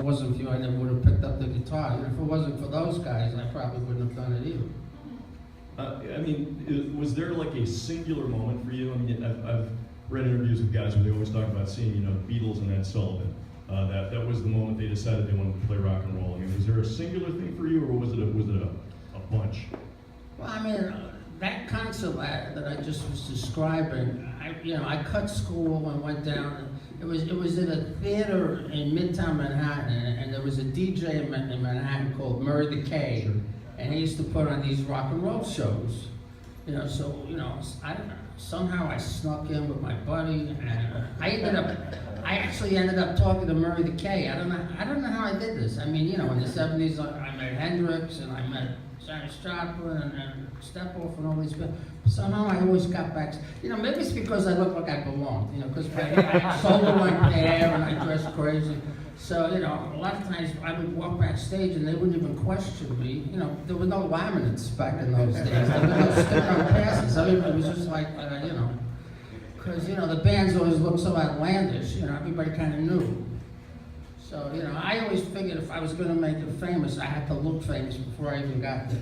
wasn't for you, I never would have picked up the guitar. And if it wasn't for those guys, I probably wouldn't have done it either. I mean, was there like a singular moment for you? I mean, I've read interviews with guys where they always talk about seeing, you know, the Beatles and Ed Sullivan. That was the moment they decided they wanted to play rock and roll. I mean, was there a singular thing for you, or was it a bunch? Well, I mean, that concert that I just was describing, I cut school and went down. It was in a theater in Midtown Manhattan, and there was a DJ in Manhattan called Murray the K, Sure. and he used to put on these rock and roll shows. I don't know. Somehow I snuck in with my buddy, and I actually ended up talking to Murray the K. I don't know how I did this. I mean, in the '70s, I met Hendrix, and I met Janis Joplin, and Steppenwolf, and all these people. Somehow I always got back. Maybe it's because I look like I belonged. Because my shoulder went there, and I dressed crazy. So, a lot of times I would walk backstage and they wouldn't even question me. There were no laminates back in those days. There were no stick-on passes. I mean, it was just like, because, the bands always looked so outlandish, everybody kind of knew. So, I always figured if I was going to make it famous, I had to look famous before I even got there.